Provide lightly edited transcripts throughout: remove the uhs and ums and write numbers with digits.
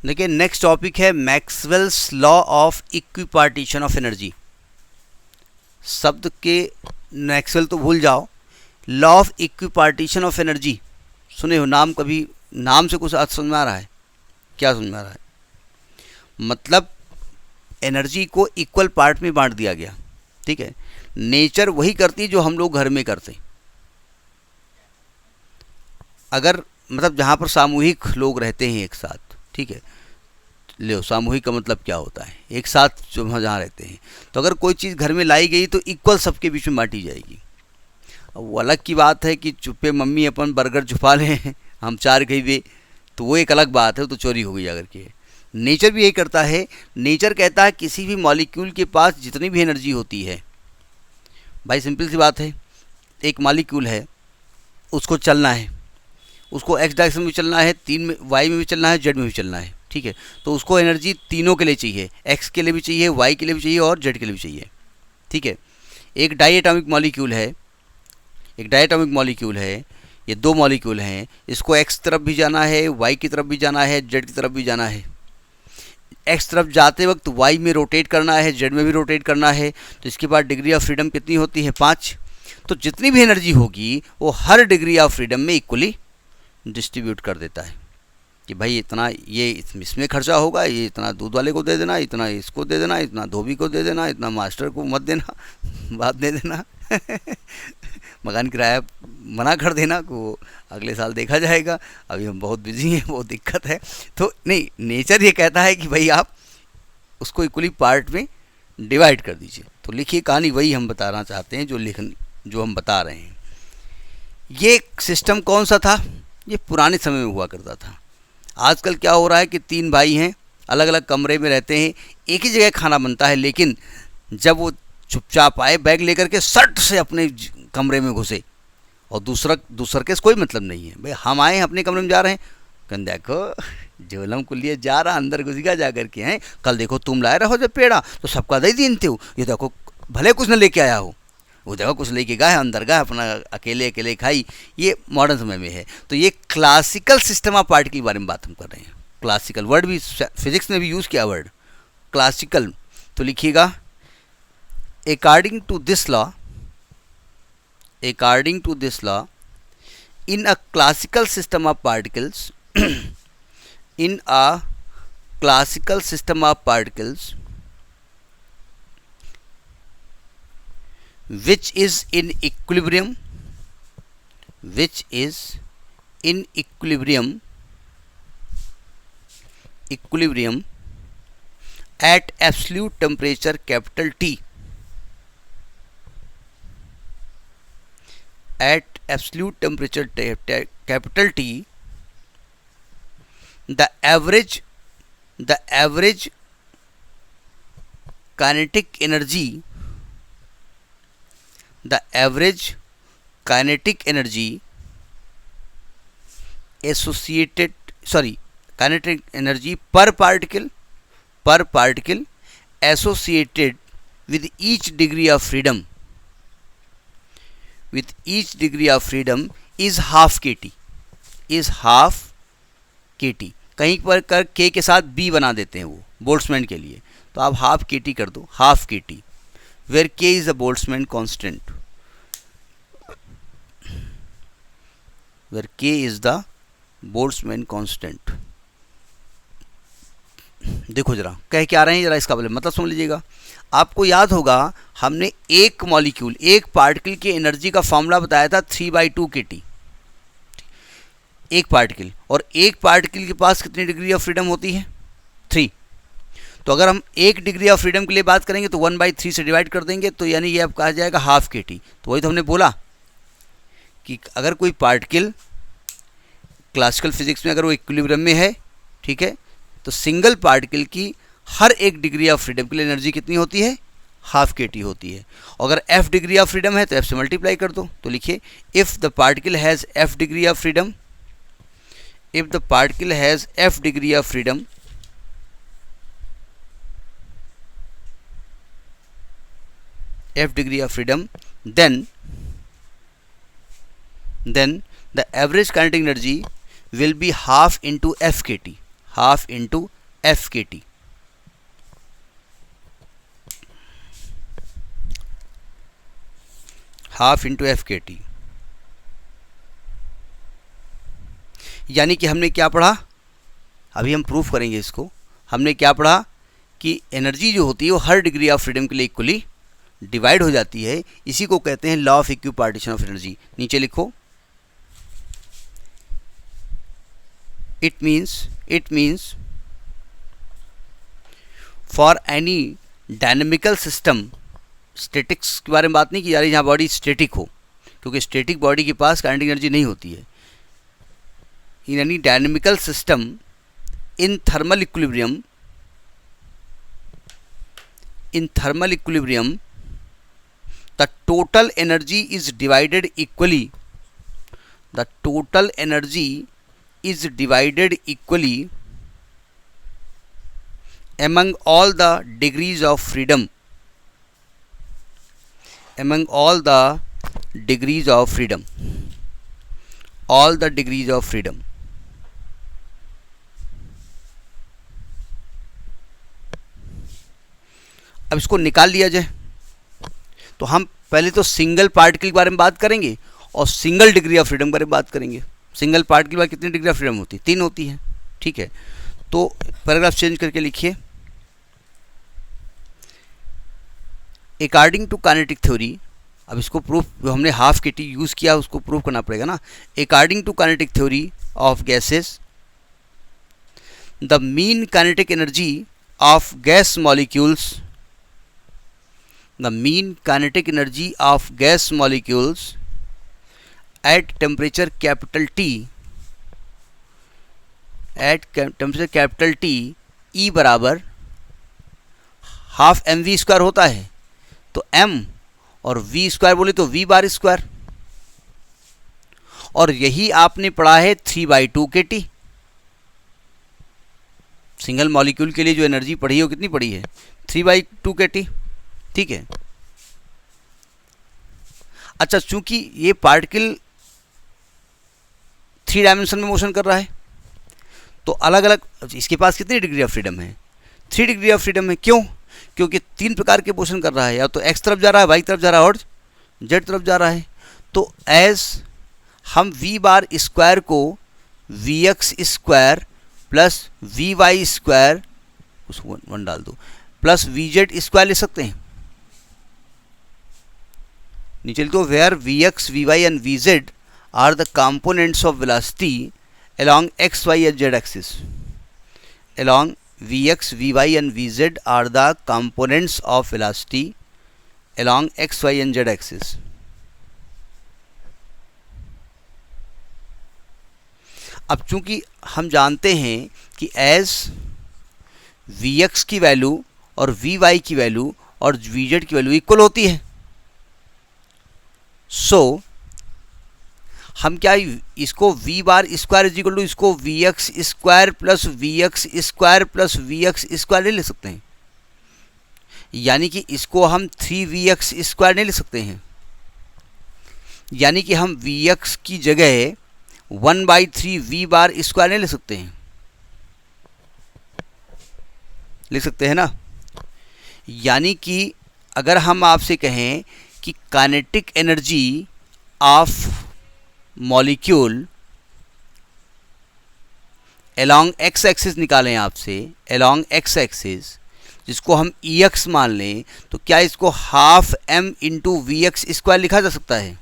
देखिए next topic है Maxwell's law of equipartition of energy. शब्द के मैक्सवेल तो भूल जाओ, law of equipartition of energy सुने हो नाम कभी? नाम से कुछ आज समझ में आ रहा है? क्या समझ में आ रहा है? मतलब एनर्जी को इक्वल पार्ट में बांट दिया गया। ठीक है, नेचर वही करती है जो हम लोग घर में करते हैं। अगर मतलब जहाँ पर सामूहिक लोग रहते हैं एक साथ, ठीक है, लो सामूहिक का मतलब क्या होता है? एक साथ जो हम जहाँ रहते हैं, तो अगर कोई चीज़ घर में लाई गई तो इक्वल सबके बीच में बांटी जाएगी। अब वो अलग की बात है कि चुप्पे मम्मी अपन बर्गर छुपा लें हम चार कहीं भी, तो वो एक अलग बात है, वो तो चोरी हो गई अगर के। नेचर भी यही करता है। नेचर कहता है किसी भी मॉलिक्यूल के पास जितनी भी एनर्जी होती है, भाई सिंपल सी बात है, एक मॉलिक्यूल है, उसको चलना है, उसको एक्स डायरेक्शन में चलना है, तीन में वाई में भी चलना है, जेड में भी चलना है। ठीक है, तो उसको एनर्जी तीनों के लिए चाहिए, एक्स के लिए भी चाहिए, वाई के लिए भी चाहिए और जेड के लिए भी चाहिए। ठीक है, एक डायएटॉमिक मॉलिक्यूल है, एक डायएटॉमिक मॉलिक्यूल है, ये दो मॉलिक्यूल हैं, इसको एक्स तरफ भी जाना है, वाई की तरफ भी जाना है, जेड की तरफ भी जाना है। एक्स तरफ जाते वक्त वाई में रोटेट करना है, जेड में भी रोटेट करना है, तो इसके बाद डिग्री ऑफ फ्रीडम कितनी होती है? 5। तो जितनी भी एनर्जी होगी वो हर डिग्री ऑफ फ्रीडम में इक्वली डिस्ट्रीब्यूट कर देता है कि भाई इतना ये इसमें खर्चा होगा, ये इतना दूध वाले को दे देना, इतना इसको दे देना, इतना धोबी को दे देना, इतना मास्टर को मत देना बात दे देना मकान किराया मना कर देना को अगले साल देखा जाएगा, अभी हम बहुत बिजी हैं, बहुत दिक्कत है। तो नहीं, नेचर ये कहता है कि भाई आप उसको इक्वली पार्ट में डिवाइड कर दीजिए। तो लिखिए कहानी वही हम बताना चाहते हैं जो हम बता रहे हैं। ये सिस्टम कौन सा था? ये पुराने समय में हुआ करता था। आजकल क्या हो रहा है कि 3 भाई हैं, अलग अलग कमरे में रहते हैं, एक ही जगह खाना बनता है, लेकिन जब वो चुपचाप आए बैग लेकर के सट से अपने कमरे में घुसे और दूसर के कोई मतलब नहीं है, भाई हम आए हैं अपने कमरे में जा रहे हैं, कल देखो झोलम को लिए जा रहा अंदर घुस गया जा करके हैं, कल देखो तुम लाए रहो जब पेड़ा तो सबका दे दीनते हो, ये देखो भले कुछ न लेके आया हो, वो देखो कुछ लेके गए अंदर गए अपना अकेले अकेले खाई। ये मॉडर्न समय में है। तो ये क्लासिकल सिस्टम ऑफ पार्टिकल के बारे में बात हम कर रहे हैं। क्लासिकल वर्ड भी फिजिक्स ने भी यूज़ किया वर्ड क्लासिकल। तो लिखिएगा according to this law, according to this law, in a classical system of particles in a classical system of particles which is in equilibrium, which is in equilibrium at absolute temperature capital T, at absolute temperature capital T, the average kinetic energy, the average kinetic energy associated, sorry, kinetic energy per particle associated with each degree of freedom, with each degree of freedom is half kT, is half kT। कहीं पर कर k के साथ b बना देते हैं वो Boltzmann के लिए, तो आप हाफ kT कर दो, half kT, where k is a Boltzmann constant, where k is the Boltzmann constant. देखो जरा कह के आ रहे हैं, जरा इसका मतलब समझ लीजिएगा। आपको याद होगा हमने एक मॉलिक्यूल, एक पार्टिकल की एनर्जी का फॉर्मूला बताया था 3/2 kT, एक पार्टिकल, और एक पार्टिकल के पास कितनी डिग्री ऑफ फ्रीडम होती है? 3। तो अगर हम एक डिग्री ऑफ फ्रीडम के लिए बात करेंगे तो 1/3 से डिवाइड कर देंगे, तो यानी ये अब कहा जाएगा हाफ kT। तो वही तो हमने बोला कि अगर कोई पार्टिकल क्लासिकल फिजिक्स में अगर वो इक्विलिब्रियम में है, ठीक है, तो सिंगल पार्टिकल की हर एक डिग्री ऑफ फ्रीडम के लिए एनर्जी कितनी होती है? हाफ kT होती है। अगर f डिग्री ऑफ फ्रीडम है तो f से मल्टीप्लाई कर दो। तो लिखिए if the particle has f degree of freedom, if the particle has f degree of freedom, f degree of freedom, then the average kinetic energy will be half into f kT, half into F के T. Half into F के T, यानी कि हमने क्या पढ़ा, अभी हम proof करेंगे इसको। हमने क्या पढ़ा कि एनर्जी जो होती है वो हर डिग्री ऑफ फ्रीडम के लिए इक्वली डिवाइड हो जाती है। इसी को कहते हैं law of equi partition of energy. नीचे लिखो, it means for any dynamical system, statics के बारे में बात नहीं की जा रही जहाँ बॉडी स्टैटिक हो, क्योंकि स्टैटिक बॉडी के पास काइनेटिक एनर्जी नहीं होती है। In any dynamical system in thermal equilibrium, the total energy is divided equally, among all the degrees of freedom, अब इसको निकाल लिया जाए तो हम पहले तो सिंगल पार्टिकल के बारे में बात करेंगे और सिंगल डिग्री ऑफ फ्रीडम के बारे में बात करेंगे। सिंगल पार्टिकल के बाद कितनी डिग्री ऑफ फ्रीडम होती है? 3 होती है। ठीक है, तो पैराग्राफ चेंज करके लिखिए, अकॉर्डिंग टू काइनेटिक थ्योरी। अब इसको प्रूफ, जो हमने हाफ के टी यूज़ किया उसको प्रूफ करना पड़ेगा ना। According to kinetic theory of gases, the mean kinetic energy of gas molecules, the mean kinetic energy of gas molecules at temperature capital T, E बराबर हाफ एम वी स्क्वायर होता है। तो m और v square बोले तो v bar square, और यही आपने पढ़ा है 3/2 के टी। सिंगल मॉलिक्यूल के लिए जो एनर्जी पढ़ी है वो कितनी पढ़ी है? 3/2 के टी। ठीक है, अच्छा, चूंकि ये पार्टिकल 3 डायमेंशन में मोशन कर रहा है तो अलग अलग इसके पास कितनी डिग्री ऑफ फ्रीडम है? 3 डिग्री ऑफ फ्रीडम है। क्यों? क्योंकि 3 प्रकार के मोशन कर रहा है, या तो एक्स तरफ जा रहा है, वाई तरफ जा रहा है और जेड तरफ जा रहा है। तो एज हम वी बार स्क्वायर को V x square plus V Y square, उसको 1 डाल दो, प्लस वी जेड स्क्वायर ले सकते हैं। नीचे लिखो, where V X V Y and V Z are the components of velocity along x, y and z axis. Along vx, vy and vz are the components of velocity along x, y and z axis. अब चूंकि हम जानते हैं कि as vx की value और vy की value और vz की वैल्यू इक्वल होती है, सो हम क्या इसको v bar square is equal to इसको v x square plus v x square plus v x square ले सकते हैं। यानी कि इसको हम 3vx स्क्वायर नहीं ले सकते हैं, यानी कि हम vx की जगह 1/3 v बार स्क्वायर नहीं ले सकते हैं। ले सकते हैं ना? यानी कि अगर हम आपसे कहें कि kinetic energy of molecule along x axis निकालें आपसे, along x एक्सिस जिसको हम ex मान लें, तो क्या इसको half m into V x square लिखा जा सकता है?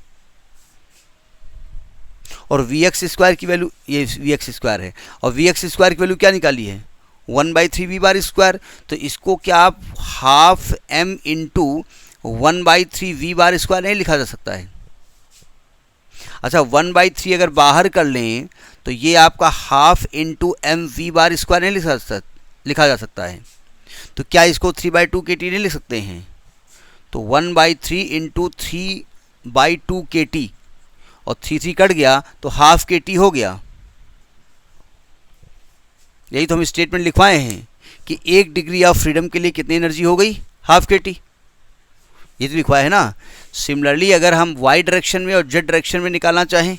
और वी एक्स स्क्वायर की वैल्यू, ये वी एक्स स्क्वायर है, और वी एक्स स्क्वायर की वैल्यू क्या निकाली है? 1/3 वी बार स्क्वायर। तो इसको क्या आप half m into 1/3 V bar square नहीं लिखा जा सकता है? अच्छा, 1/3 अगर बाहर कर लें तो ये आपका half into M V bar square नहीं लिखा जा सकता है। तो क्या इसको 3/2 के टी नहीं लिख सकते हैं? तो 1/3 इंटू 3/2 के टी, और 3 कट गया तो हाफ के टी हो गया। यही तो हम स्टेटमेंट लिखवाए हैं कि 1 डिग्री ऑफ फ्रीडम के लिए कितनी एनर्जी हो गई? हाफ के टी। ये तो लिखवाया है ना। सिमिलरली अगर हम y डायरेक्शन में और z डायरेक्शन में निकालना चाहें,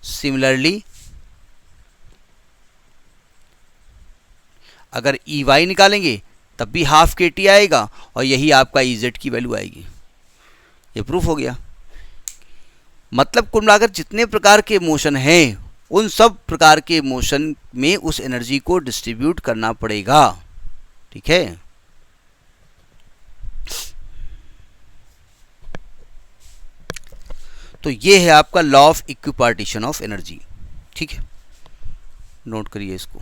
सिमिलरली अगर ई वाई निकालेंगे तब भी हाफ के टी आएगा और यही आपका ई जेड की वैल्यू आएगी। ये प्रूफ हो गया। मतलब कुल मिलाकर जितने प्रकार के मोशन हैं उन सब प्रकार के मोशन में उस एनर्जी को डिस्ट्रीब्यूट करना पड़ेगा। ठीक है। तो ये है आपका law of equipartition of energy. ठीक है, नोट करिए इसको।